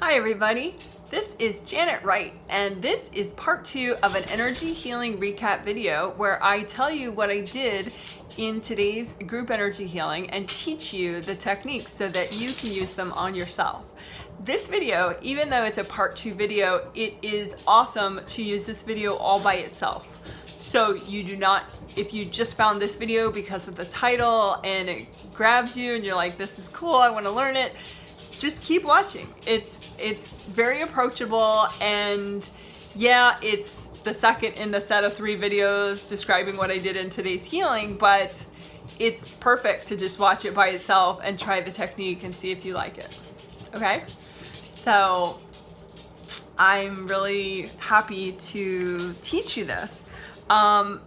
Hi everybody, this is Janet Wright, and this is part 2 of an energy healing recap video where I tell you what I did in today's group energy healing and teach you the techniques so that you can use them on yourself. This video, even though it's a part 2 video, it is awesome to use this video all by itself. So you do not, if you just found this video because of the title and it grabs you and you're like, this is cool, I want to learn it, just keep watching. It's very approachable, and yeah, it's the second in the set of 3 videos describing what I did in today's healing, but it's perfect to just watch it by itself and try the technique and see if you like it. Okay? So I'm really happy to teach you this. And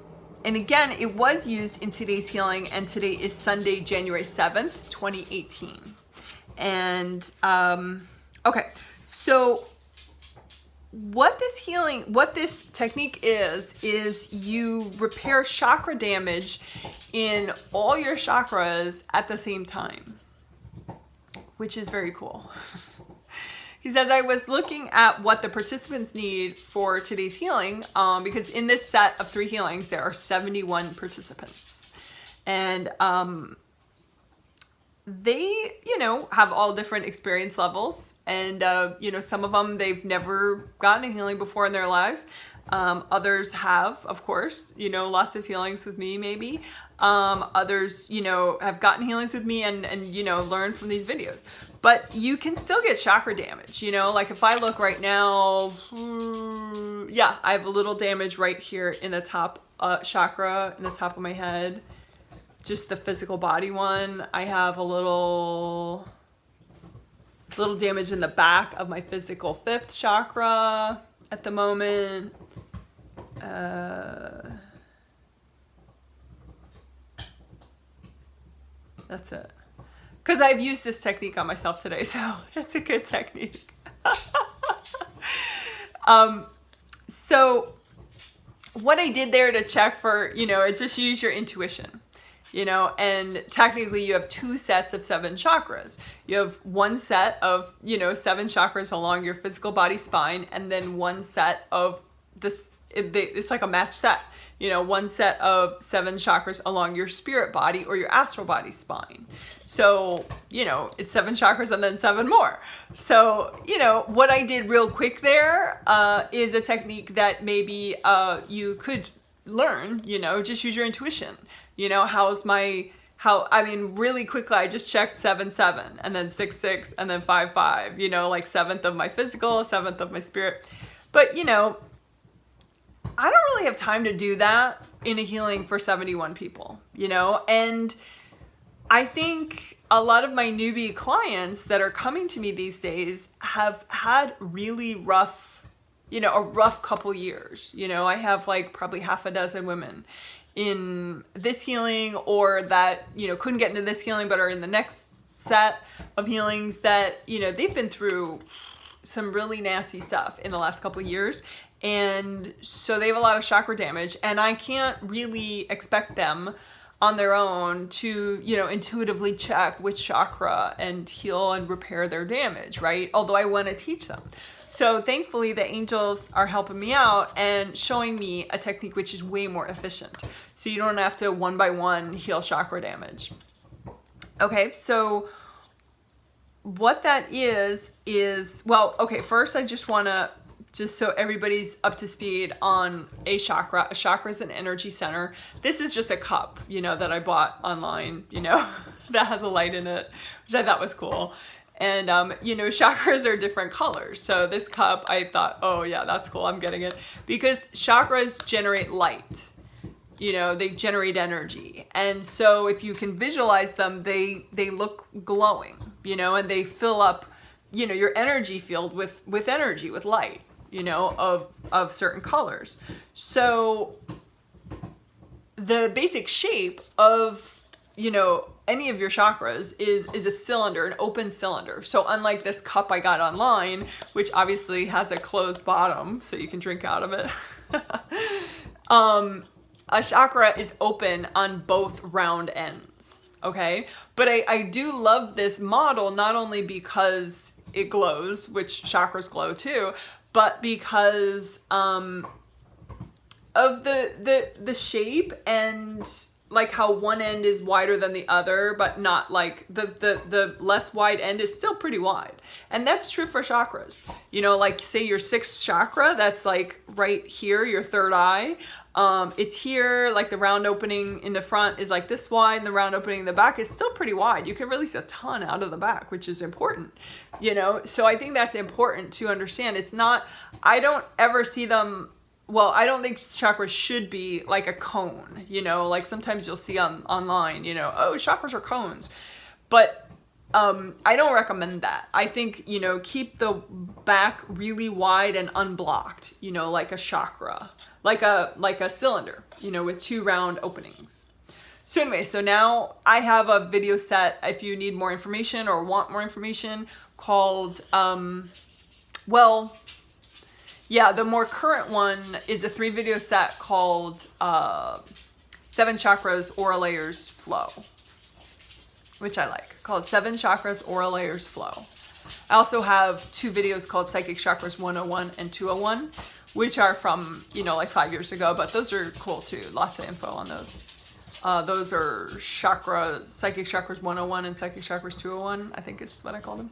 again, it was used in today's healing, and today is Sunday, January 7th, 2018. And okay, so what this technique is you repair chakra damage in all your chakras at the same time, which is very cool. He says, I was looking at what the participants need for today's healing, because in this set of 3 healings, there are 71 participants. And they, have all different experience levels. And, some of them, they've never gotten a healing before in their lives. Others have, of course, lots of healings with me, maybe. Others, have gotten healings with me and learned from these videos. But you can still get chakra damage, like if I look right now, yeah, I have a little damage right here in the top chakra, in the top of my head. Just the physical body one. I have a little damage in the back of my physical 5th chakra at the moment. That's it. Because I've used this technique on myself today, so it's a good technique. So what I did there to check for, just use your intuition. And technically you have 2 sets of 7 chakras. You have 1 set of, 7 chakras along your physical body spine, and then 1 set of this, it's like a match set, 1 set of 7 chakras along your spirit body or your astral body spine. So, it's 7 chakras and then 7 more. So, what I did real quick there is a technique that maybe you could learn, just use your intuition. Really quickly, I just checked 7-7 and then 6-6 and then 5-5, like 7th of my physical, 7th of my spirit. But, I don't really have time to do that in a healing for 71 people, and I think a lot of my newbie clients that are coming to me these days have had really rough, a rough couple years. I have like probably half a dozen women in this healing, or that, couldn't get into this healing but are in the next set of healings that, they've been through some really nasty stuff in the last couple of years. And so they have a lot of chakra damage, and I can't really expect them on their own to, intuitively check which chakra and heal and repair their damage, right? Although I want to teach them. So thankfully the angels are helping me out and showing me a technique which is way more efficient. So you don't have to one by one heal chakra damage. Okay, so what that is, well, okay, first I just want to, just so everybody's up to speed on a chakra. A chakra is an energy center. This is just a cup, that I bought online, that has a light in it, which I thought was cool. And, chakras are different colors. So this cup, I thought, oh yeah, that's cool. I'm getting it. Because chakras generate light. They generate energy. And so if you can visualize them, they look glowing, and they fill up, your energy field with energy, with light, of certain colors. So the basic shape of, any of your chakras is a cylinder, an open cylinder. So unlike this cup I got online, which obviously has a closed bottom so you can drink out of it, a chakra is open on both round ends, okay? But I do love this model, not only because it glows, which chakras glow too, but because of the shape and like how one end is wider than the other, but not like the less wide end is still pretty wide. And that's true for chakras. You know, like say your sixth chakra, that's like right here, your third eye. It's here, like the round opening in the front is like this wide, and the round opening in the back is still pretty wide. You can release a ton out of the back, which is important, you know? So I think that's important to understand. It's not, I don't ever see them, well, I don't think chakras should be like a cone, you know, like sometimes you'll see online, you know, oh, chakras are cones, but I don't recommend that. I think, you know, keep the back really wide and unblocked, you know, like a chakra, like a cylinder, you know, with 2 round openings. So anyway, so now I have a video set if you need more information or want more information called, yeah, the more current one is a 3 video set called 7 Chakras, Aura Layers, Flow, which I like, called 7 Chakras, Aura Layers, Flow. I also have 2 videos called Psychic Chakras 101 and 201, which are from, you know, like 5 years ago, but those are cool too. Lots of info on those. Those are Psychic Chakras 101 and Psychic Chakras 201, I think is what I call them.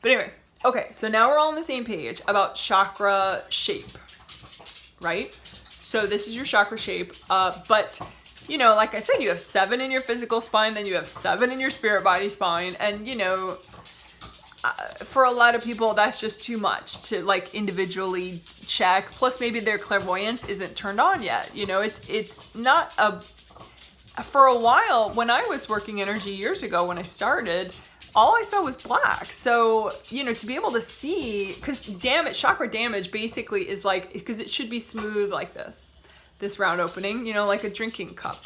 But anyway. Okay, so now we're all on the same page about chakra shape, right? So this is your chakra shape, but you know, like I said, you have 7 in your physical spine, then you have 7 in your spirit body spine, and you know, for a lot of people, that's just too much to like individually check. Plus, maybe their clairvoyance isn't turned on yet. You know, it's not a. For a while, when I was working energy years ago, when I started, all I saw was black. So, you know, to be able to see, because chakra damage basically is like, because it should be smooth like this round opening, you know, like a drinking cup.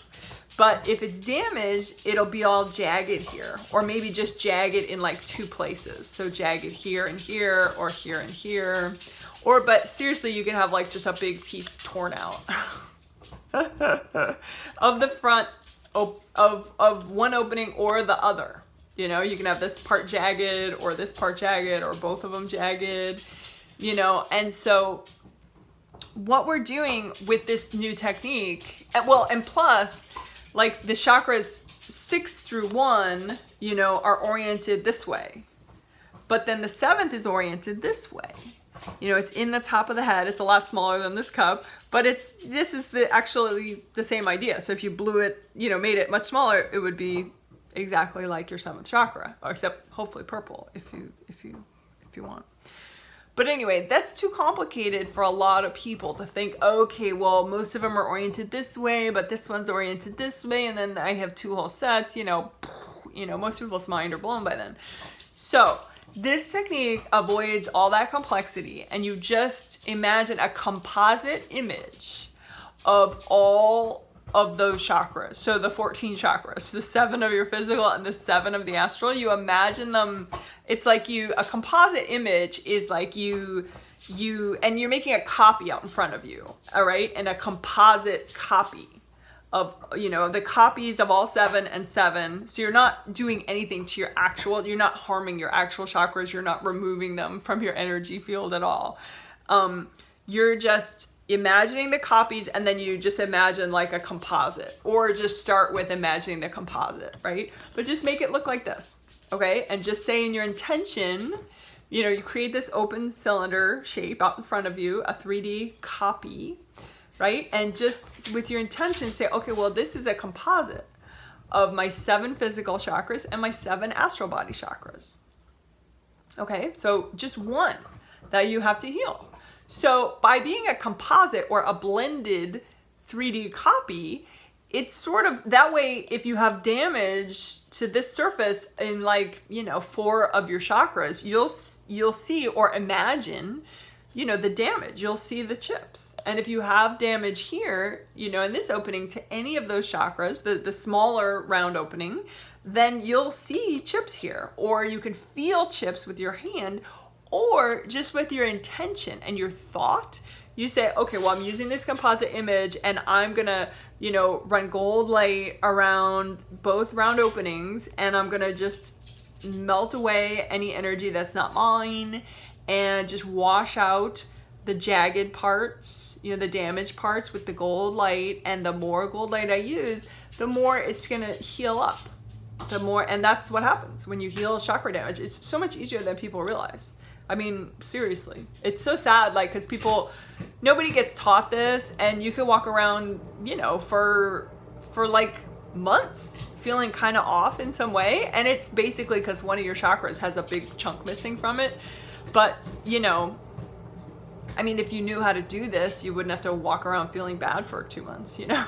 But if it's damaged, it'll be all jagged here, or maybe just jagged in like 2 places. So jagged here and here, or here and here. Or, but seriously, you can have like just a big piece torn out of the front of one opening or the other. You know, you can have this part jagged or this part jagged or both of them jagged, you know. And so what we're doing with this new technique, and plus, like the chakras 6 through 1, you know, are oriented this way. But then the 7th is oriented this way. You know, it's in the top of the head. It's a lot smaller than this cup, but this is actually the same idea. So if you blew it, you know, made it much smaller, it would be exactly like your 7th chakra, or except hopefully purple if you want. But anyway, that's too complicated for a lot of people to think, okay, well, most of them are oriented this way, but this one's oriented this way, and then I have 2 whole sets, you know, most people's mind are blown by then. So this technique avoids all that complexity, and you just imagine a composite image of all of those chakras. So the 14 chakras, the 7 of your physical and the 7 of the astral, you imagine them. It's like a composite image is like and you're making a copy out in front of you. All right. And a composite copy of, you know, the copies of all 7 and 7. So you're not doing anything to you're not harming your actual chakras. You're not removing them from your energy field at all. You're just imagining the copies, and then you just imagine like a composite, or just start with imagining the composite, right? But just make it look like this, okay? And just say in your intention, you know, you create this open cylinder shape out in front of you, a 3D copy, right? And just with your intention, say, okay, well, this is a composite of my 7 physical chakras and my 7 astral body chakras. Okay, so just one that you have to heal. So by being a composite or a blended 3D copy, it's sort of that way. If you have damage to this surface in, like, you know, 4 of your chakras, you'll see or imagine, you know, the damage. You'll see the chips. And if you have damage here, you know, in this opening to any of those chakras, the smaller round opening, then you'll see chips here, or you can feel chips with your hand. Or just with your intention and your thought, you say, okay, well, I'm using this composite image, and I'm gonna, you know, run gold light around both round openings, and I'm gonna just melt away any energy that's not mine, and just wash out the jagged parts, you know, the damaged parts with the gold light. And the more gold light I use, the more it's gonna heal up. The more, and that's what happens when you heal chakra damage. It's so much easier than people realize. I mean, seriously, it's so sad, like, because nobody gets taught this, and you could walk around, you know, for like months feeling kind of off in some way, and it's basically because one of your chakras has a big chunk missing from it. But, you know, I mean, if you knew how to do this, you wouldn't have to walk around feeling bad for 2 months, you know?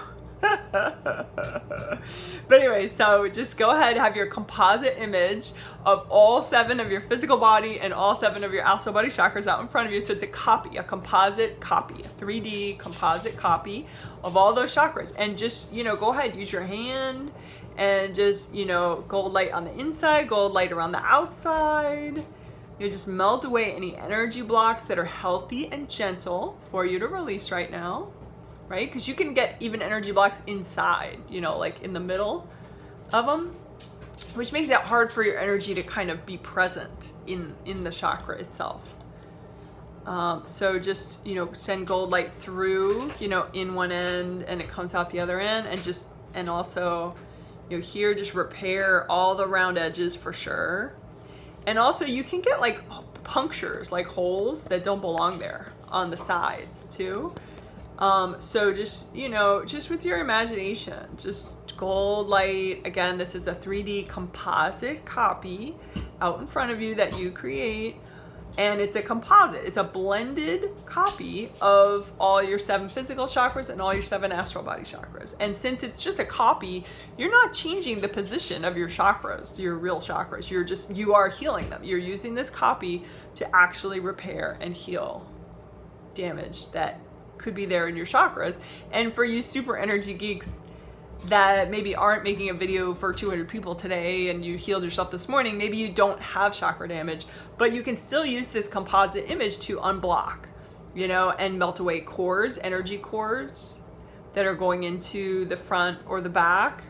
But anyway, so just go ahead, have your composite image of all 7 of your physical body and all 7 of your astral body chakras out in front of you. So it's a copy, a composite copy, a 3D composite copy of all those chakras. And just, you know, go ahead, use your hand and just, you know, gold light on the inside, gold light around the outside. You just melt away any energy blocks that are healthy and gentle for you to release right now. Right? Because you can get even energy blocks inside, you know, like in the middle of them, which makes it hard for your energy to kind of be present in the chakra itself. So just, you know, send gold light through, you know, in one end and it comes out the other end, and also, you know, here, just repair all the round edges for sure. And also you can get like punctures, like holes that don't belong there on the sides too. So just, you know, just with your imagination, just gold light. Again, this is a 3D composite copy out in front of you that you create. And it's a composite. It's a blended copy of all your 7 physical chakras and all your 7 astral body chakras. And since it's just a copy, you're not changing the position of your chakras, your real chakras. You are healing them. You're using this copy to actually repair and heal damage that could be there in your chakras. And for you super energy geeks that maybe aren't making a video for 200 people today and you healed yourself this morning, maybe you don't have chakra damage, but you can still use this composite image to unblock, you know, and melt away cords, energy cords that are going into the front or the back.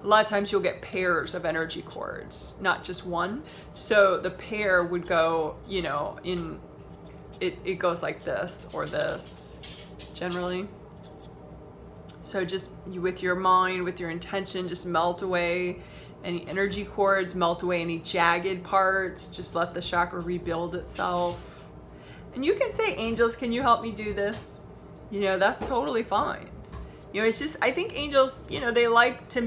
A lot of times you'll get pairs of energy cords, not just one. So the pair would go, you know, it goes like this or this generally. So just with your mind, with your intention, just melt away any energy cords, melt away any jagged parts, just let the chakra rebuild itself. And you can say, angels, can you help me do this? You know, that's totally fine. You know, it's just, I think angels, you know, they like you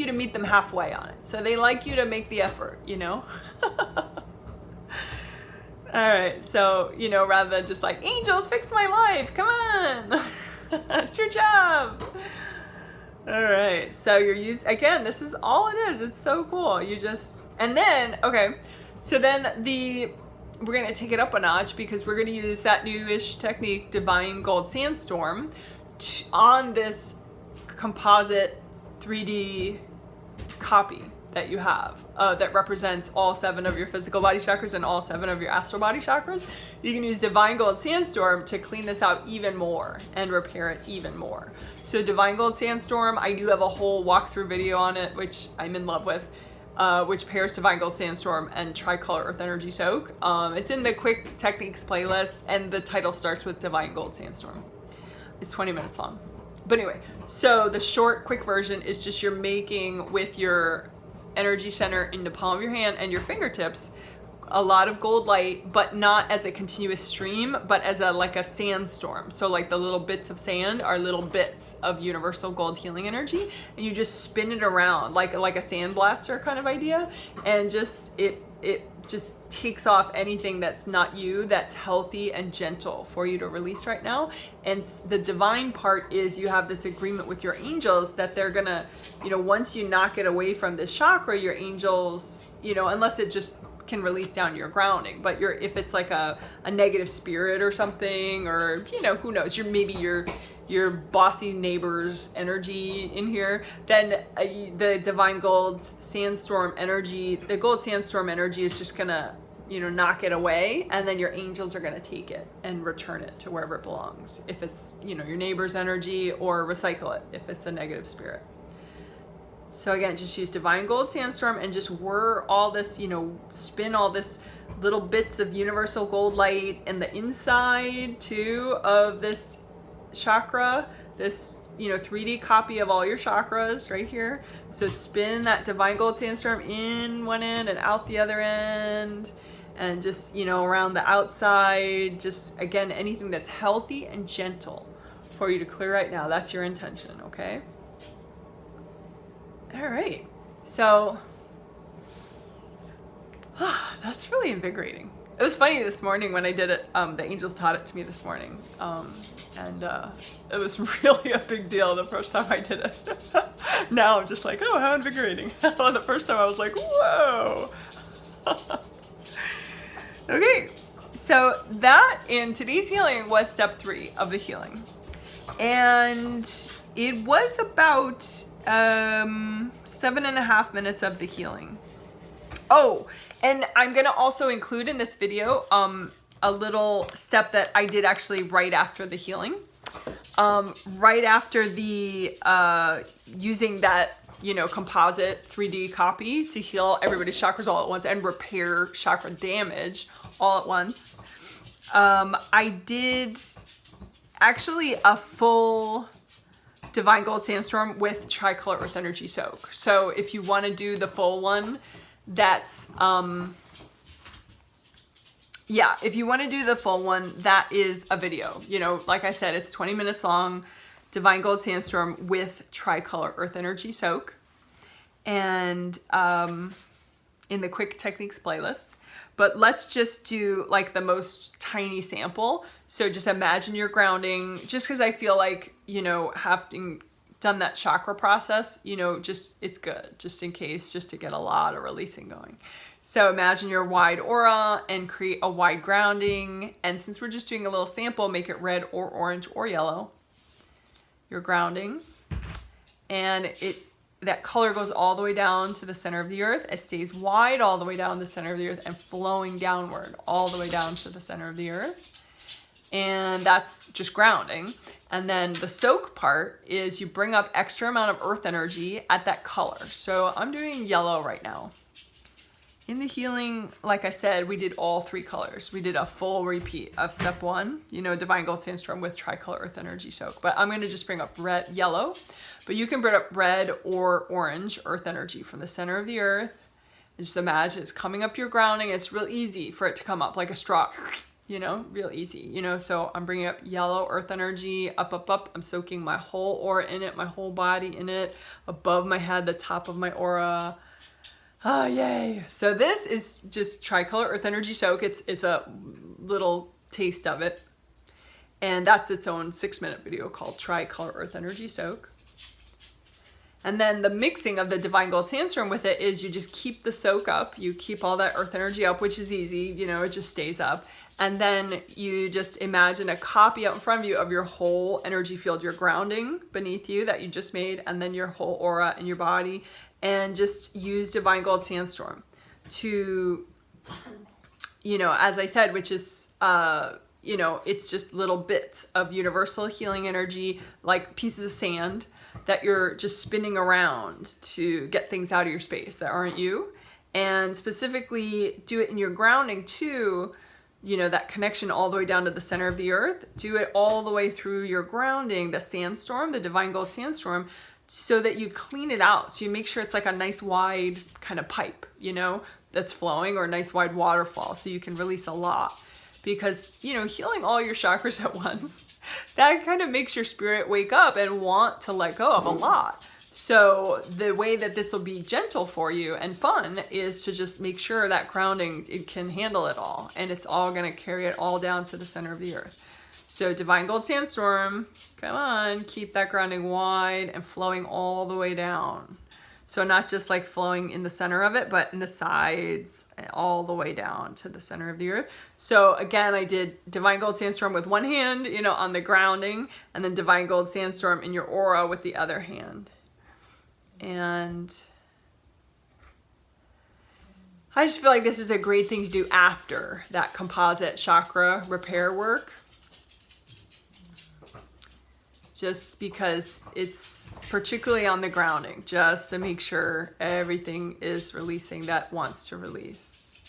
to meet them halfway on it. So they like you to make the effort, you know? All right, so, you know, rather than just like, angels, fix my life, come on. It's your job. All right, so again, this is all it is. It's so cool. You just, and then, okay, so then we're gonna take it up a notch because we're gonna use that newish technique, Divine Gold Sandstorm, on this composite 3D copy that you have that represents all 7 of your physical body chakras and all 7 of your astral body chakras. You can use Divine Gold Sandstorm to clean this out even more and repair it even more. So Divine Gold Sandstorm, I do have a whole walkthrough video on it, which I'm in love with, which pairs Divine Gold Sandstorm and Tricolor Earth Energy Soak. It's in the Quick Techniques playlist, and the title starts with Divine Gold Sandstorm. It's 20 minutes long. But anyway, so the short, quick version is just you're making with your energy center in the palm of your hand and your fingertips a lot of gold light, but not as a continuous stream, but as like a sandstorm. So like the little bits of sand are little bits of universal gold healing energy, and you just spin it around like a sand blaster kind of idea, and just it just takes off anything that's not you, that's healthy and gentle for you to release right now. And the divine part is you have this agreement with your angels that they're gonna, you know, once you knock it away from this chakra, your angels, you know, unless it just can release down your grounding, but if it's like a negative spirit or something, or, you know, who knows, maybe your bossy neighbor's energy in here, then the Divine Gold Sandstorm energy, the Gold Sandstorm energy is just gonna, you know, knock it away, and then your angels are gonna take it and return it to wherever it belongs. If it's, you know, your neighbor's energy, or recycle it if it's a negative spirit. So again, just use Divine Gold Sandstorm and just whir all this, you know, spin all this little bits of universal gold light in the inside too of this chakra, this, you know, 3D copy of all your chakras right here. So spin that Divine Gold Sandstorm in one end and out the other end, and just, you know, around the outside, just again, anything that's healthy and gentle for you to clear right now. That's your intention, okay? All right, so that's really invigorating. It was funny this morning when I did it. The angels taught it to me this morning, and it was really a big deal the first time I did it. Now I'm just like, oh, how invigorating. The first time I was like, whoa. Okay, so that in today's healing was step 3 of the healing, and it was about 7.5 minutes of the healing. Oh, and I'm gonna also include in this video a little step that I did actually right after the healing. Right after the using that, you know, composite 3D copy to heal everybody's chakras all at once and repair chakra damage all at once. I did actually a full Divine Gold Sandstorm with Tricolor Earth Energy Soak. So if you want to do the full one, that's yeah, if you want to do the full one, that is a video. You know, like I said, it's 20 minutes long, Divine Gold Sandstorm with Tricolor Earth Energy Soak, and in the Quick Techniques playlist. But let's just do like the most tiny sample. So just imagine you're grounding, just because I feel like, you know, having done that chakra process, you know, just, it's good, just in case, just to get a lot of releasing going. So imagine your wide aura and create a wide grounding. And since we're just doing a little sample, make it red or orange or yellow. You're grounding, and that color goes all the way down to the center of the earth. It stays wide all the way down the center of the earth and flowing downward all the way down to the center of the earth. And that's just grounding. And then the soak part is you bring up extra amount of earth energy at that color. So I'm doing yellow right now. In the healing, like I said, we did all 3 colors. We did a full repeat of step 1, you know, Divine Gold Sandstorm with Tricolor Earth Energy Soak. But I'm going to just bring up yellow. But you can bring up red or orange earth energy from the center of the earth. And just imagine it's coming up your grounding. It's real easy for it to come up like a straw, you know, real easy, you know. So I'm bringing up yellow earth energy, up, up, up. I'm soaking my whole aura in it, my whole body in it, above my head, the top of my aura. Oh, yay. So this is just Tricolor Earth Energy Soak. It's a little taste of it. And that's its own 6-minute video called Tricolor Earth Energy Soak. And then the mixing of the Divine Gold Sandstorm with it is you just keep the soak up. You keep all that earth energy up, which is easy. You know, it just stays up. And then you just imagine a copy out in front of you of your whole energy field. Your grounding beneath you that you just made, and then your whole aura in your body. And just use Divine Gold Sandstorm to, you know, as I said, which is, you know, it's just little bits of universal healing energy, like pieces of sand that you're just spinning around to get things out of your space that aren't you. And specifically do it in your grounding too, you know, that connection all the way down to the center of the earth. Do it all the way through your grounding, the sandstorm, the Divine Gold Sandstorm, so that you clean it out. So you make sure it's like a nice wide kind of pipe, you know, that's flowing, or a nice wide waterfall, so you can release a lot. Because, you know, healing all your chakras at once, that kind of makes your spirit wake up and want to let go of a lot. So the way that this will be gentle for you and fun is to just make sure that grounding, it can handle it all, and it's all going to carry it all down to the center of the earth. So Divine Gold Sandstorm, come on, keep that grounding wide and flowing all the way down. So not just like flowing in the center of it, but in the sides, all the way down to the center of the earth. So again, I did Divine Gold Sandstorm with one hand, you know, on the grounding, and then Divine Gold Sandstorm in your aura with the other hand. And I just feel like this is a great thing to do after that composite chakra repair work. just because it's particularly on the grounding, just to make sure everything is releasing that wants to release.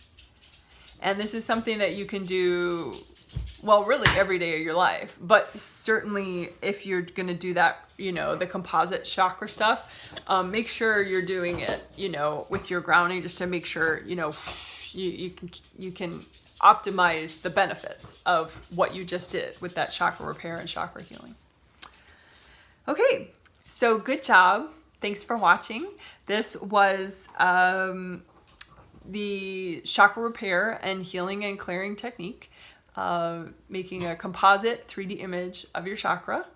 And this is something that you can do, well, really every day of your life, but certainly if you're going to do that, you know, the composite chakra stuff, make sure you're doing it, you know, with your grounding, just to make sure, you know, you can optimize the benefits of what you just did with that chakra repair and chakra healing. Okay, so good job. Thanks for watching. This was the chakra repair and healing and clearing technique, making a composite 3D image of your chakra.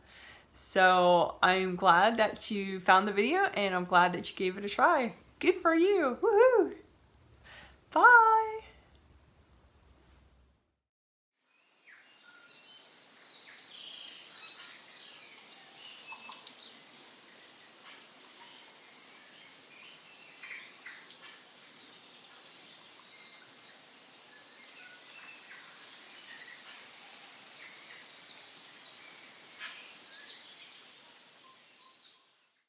So I'm glad that you found the video, and I'm glad that you gave it a try. Good for you. Woohoo! Bye.